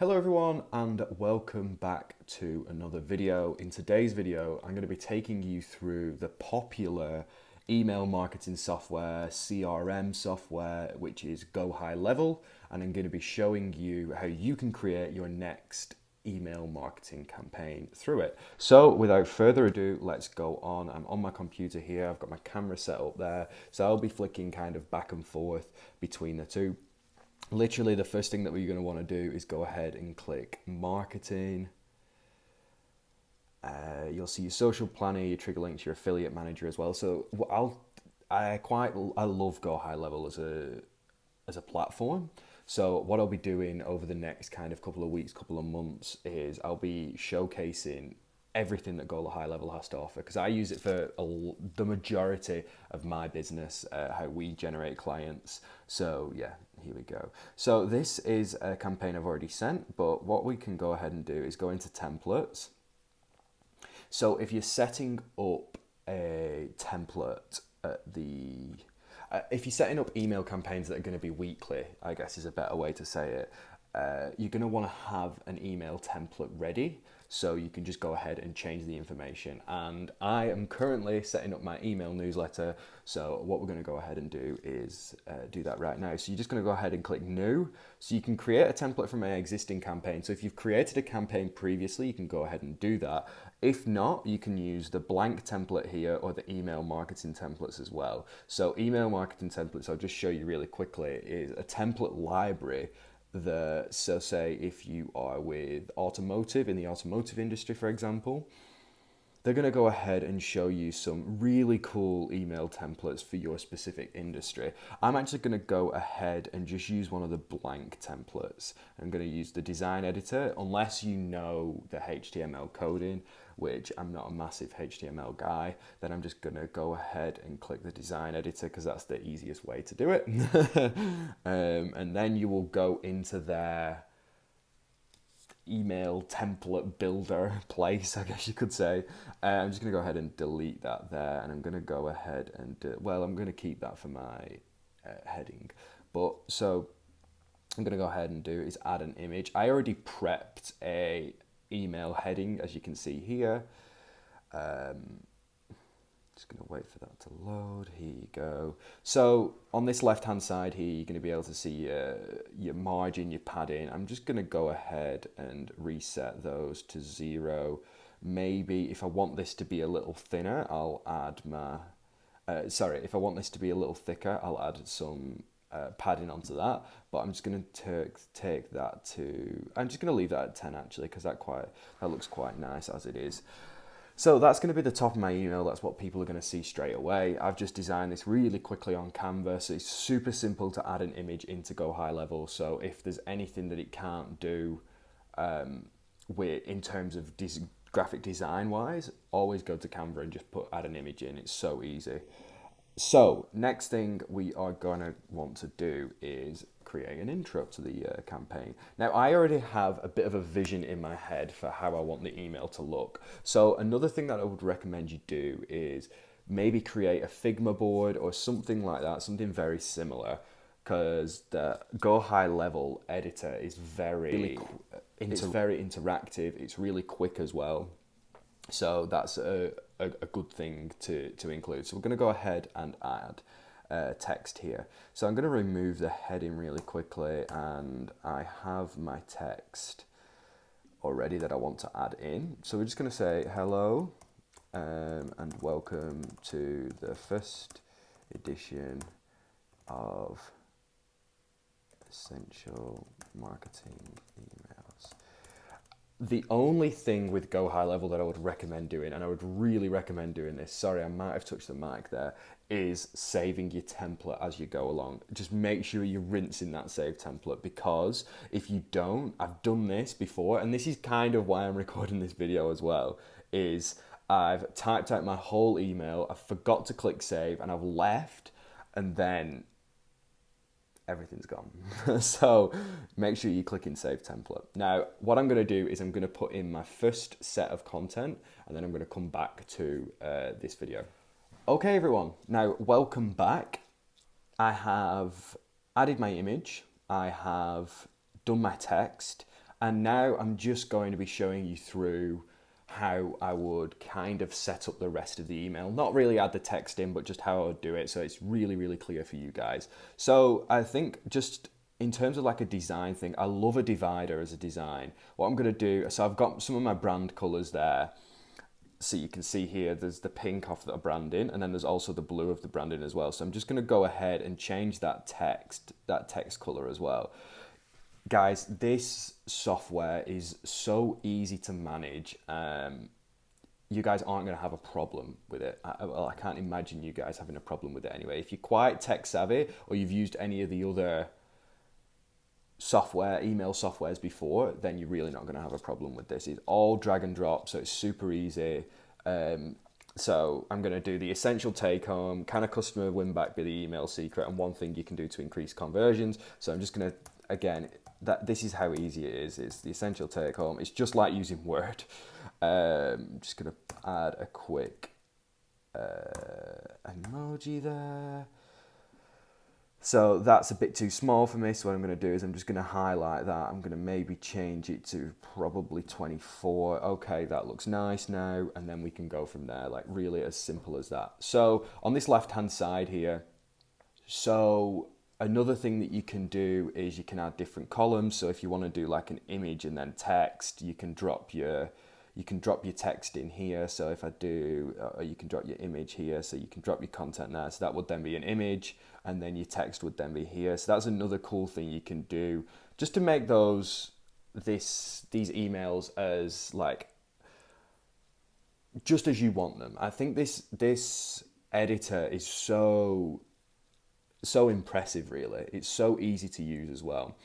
Hello everyone and welcome back to another video. In today's video, I'm going to be taking you through the popular email marketing software, CRM software, which is GoHighLevel, and I'm going to be showing you how you can create your next email marketing campaign through it. So without further ado, let's go on. I'm on my computer here. I've got my camera set up there. So I'll be flicking kind of back and forth between the two. Literally the first thing that we're going to want to do is go ahead and click marketing. You'll see your social planner, your trigger links, your affiliate manager as well. So I love GoHighLevel as a platform. So what I'll be doing over the next kind of couple of weeks, couple of months is I'll be showcasing everything that GoHighLevel has to offer, because I use it for the majority of my business, how we generate clients. So yeah, here we go. So this is a campaign I've already sent, but what we can go ahead and do is go into templates. So if you're setting up a template if you're setting up email campaigns that are going to be weekly, I guess is a better way to say it, you're going to want to have an email template ready so you can just go ahead and change the information. And I am currently setting up my email newsletter, so what we're going to go ahead and do is do that right now. So you're just going to go ahead and click new, so you can create a template from an existing campaign. So if you've created a campaign previously, you can go ahead and do that. If not, you can use the blank template here or the email marketing templates as well. So email marketing templates, I'll just show you really quickly, is a template library. So say if you are with automotive, in the automotive industry, for example, they're going to go ahead and show you some really cool email templates for your specific industry. I'm actually going to go ahead and just use one of the blank templates. I'm going to use the design editor, unless you know the HTML coding, which I'm not a massive HTML guy. Then I'm just going to go ahead and click the design editor, because that's the easiest way to do it. And then you will go into their email template builder place, I guess you could say. I'm just going to go ahead and delete that there, and I'm going to go ahead and I'm going to keep that for my heading. But so I'm going to go ahead and do is add an image. I already prepped a email heading, as you can see here. Just going to wait for that to load. Here you go. So on this left hand side here, you're going to be able to see your margin, your padding. I'm just going to go ahead and reset those to 0. Maybe if I want this to be a little thinner, I'll add my if I want this to be a little thicker, I'll add some padding onto that. But I'm just going to take that to, I'm just going to leave that at 10 actually, because that looks quite nice as it is. So that's going to be the top of my email. That's what people are going to see straight away. I've just designed this really quickly on Canva. So it's super simple to add an image into GoHighLevel. So if there's anything that it can't do in terms of graphic design wise, always go to Canva and just add an image in. It's so easy. So next thing we are going to want to do is create an intro to the campaign. Now I already have a bit of a vision in my head for how I want the email to look. So another thing that I would recommend you do is maybe create a Figma board or something like that, something very similar, because the GoHighLevel editor is very interactive. It's really quick as well. So that's a good thing to include. So we're going to go ahead and add text here. So I'm going to remove the heading really quickly, and I have my text already that I want to add in. So we're just going to say hello and welcome to the first edition of Essential Marketing Emails. The only thing with GoHighLevel that I would recommend doing, and I would really recommend doing this, sorry, I might have touched the mic there, is saving your template as you go along. Just make sure you're rinsing that save template, because if you don't, I've done this before, and this is kind of why I'm recording this video as well, is I've typed out my whole email, I forgot to click save, and I've left, and then everything's gone. So make sure you click in save template. Now, what I'm going to do is I'm going to put in my first set of content, and then I'm going to come back to this video. Okay, everyone. Now, welcome back. I have added my image. I have done my text. And now I'm just going to be showing you through how I would kind of set up the rest of the email. Not really add the text in, but just how I would do it. So it's really, really clear for you guys. So I think just in terms of like a design thing, I love a divider as a design. What I'm going to do, so I've got some of my brand colors there. So you can see here, there's the pink off the branding, and then there's also the blue of the branding as well. So I'm just going to go ahead and change that text color as well. Guys, this software is so easy to manage. You guys aren't going to have a problem with it. I can't imagine you guys having a problem with it anyway. If you're quite tech savvy or you've used any of the other email softwares before, then you're really not going to have a problem with this. It's all drag and drop, so it's super easy. So I'm going to do the essential take home, can a customer win back be the email secret, and one thing you can do to increase conversions. So I'm just going to, again, this is how easy it is. It's the essential take home. It's just like using Word. I'm just going to add a quick emoji there. So that's a bit too small for me, so what I'm going to do is I'm just going to highlight that. I'm going to maybe change it to probably 24. Okay, that looks nice now, and then we can go from there, like really as simple as that. So on this left-hand side here, so another thing that you can do is you can add different columns. So if you want to do like an image and then text, you can drop your text in here. So if I do, you can drop your image here, so you can drop your content there. So that would then be an image, and then your text would then be here. So that's another cool thing you can do just to make these emails as like just as you want them. I think this editor is so impressive, really. It's so easy to use as well.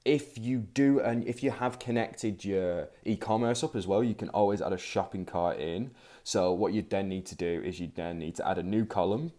If you do, and if you have connected your e-commerce up as well, you can always add a shopping cart in. So what you then need to do is you then need to add a new column,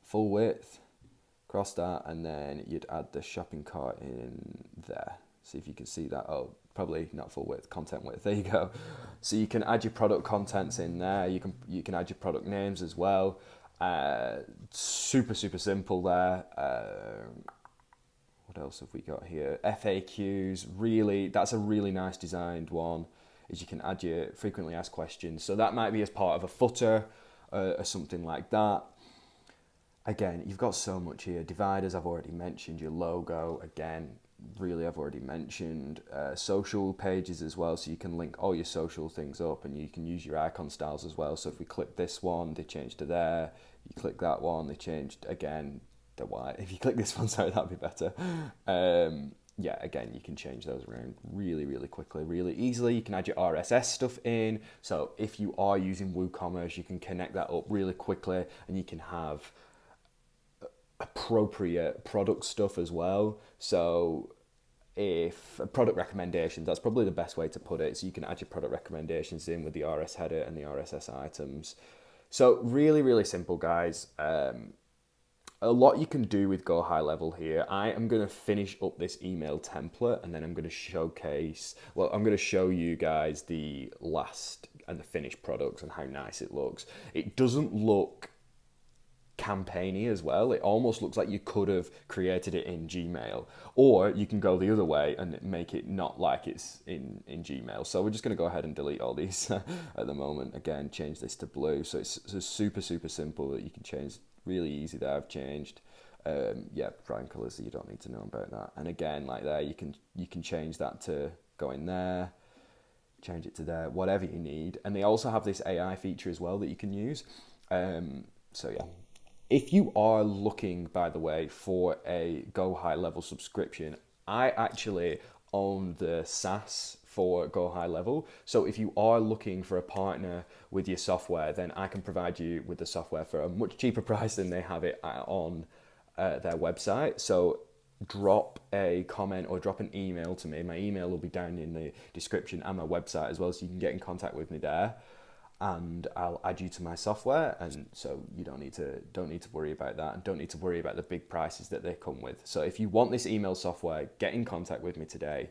full width, across that, and then you'd add the shopping cart in there. See if you can see that. Oh, probably not full width, content width. There you go. So you can add your product contents in there. You can add your product names as well. Super simple there. What else have we got here? FAQs, really, that's a really nice designed one, is you can add your frequently asked questions. So that might be as part of a footer or something like that. Again, you've got so much here. Dividers, I've already mentioned. Your logo, again, really I've already mentioned. Social pages as well, so you can link all your social things up, and you can use your icon styles as well. So if we click this one, they change to there. You click that one, they changed again. The white. If you click this one, sorry, that'd be better. Yeah, again, you can change those around really quickly, really easily. You can add your RSS stuff in. So if you are using WooCommerce, you can connect that up really quickly, and you can have appropriate product stuff as well. So if product recommendations, that's probably the best way to put it. So you can add your product recommendations in with the RS header and the RSS items. So really simple, guys. A lot you can do with GoHighLevel here. I am going to finish up this email template, and then I'm going to I'm going to show you guys the last and the finished products and how nice it looks. It doesn't look campaigny as well. It almost looks like you could have created it in Gmail, or you can go the other way and make it not like it's in Gmail. So we're just going to go ahead and delete all these at the moment. Again, change this to blue. So it's super simple that you can change. Really easy that I've changed. Brand colors, so you don't need to know about that. And again, like there, you can change that to go in there, change it to there, whatever you need. And they also have this AI feature as well that you can use. So yeah. If you are looking, by the way, for a GoHighLevel subscription, I actually own the SaaS for GoHighLevel. So if you are looking for a partner with your software, then I can provide you with the software for a much cheaper price than they have it on their website. So drop a comment or drop an email to me. My email will be down in the description and my website as well, so you can get in contact with me there, and I'll add you to my software. And so you don't need to worry about that, and don't need to worry about the big prices that they come with. So if you want this email software, get in contact with me today.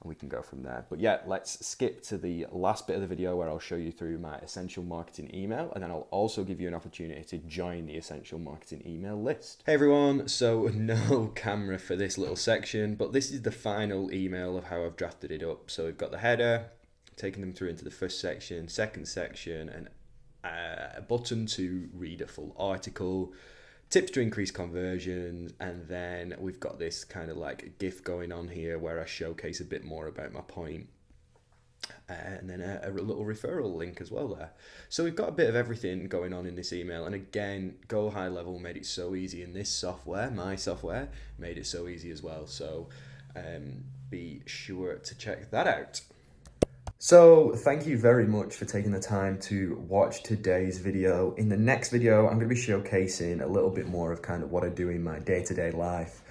and we can go from there. But yeah, let's skip to the last bit of the video where I'll show you through my essential marketing email, and then I'll also give you an opportunity to join the essential marketing email list. Hey everyone, so no camera for this little section, but this is the final email of how I've drafted it up. So we've got the header, taking them through into the first section, second section, and a button to read a full article, tips to increase conversion, and then we've got this kind of like GIF going on here where I showcase a bit more about my point, and then a little referral link as well there. So we've got a bit of everything going on in this email, and again, GoHighLevel made it so easy in this software. My software made it so easy as well, so be sure to check that out. So thank you very much for taking the time to watch today's video. In the next video, I'm going to be showcasing a little bit more of kind of what I do in my day-to-day life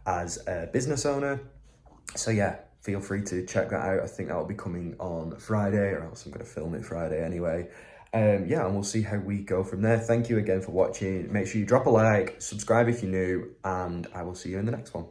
as a business owner. So yeah, feel free to check that out. I think that'll be coming on Friday, or else I'm going to film it Friday anyway. Yeah, and we'll see how we go from there. Thank you again for watching. Make sure you drop a like, subscribe if you're new, and I will see you in the next one.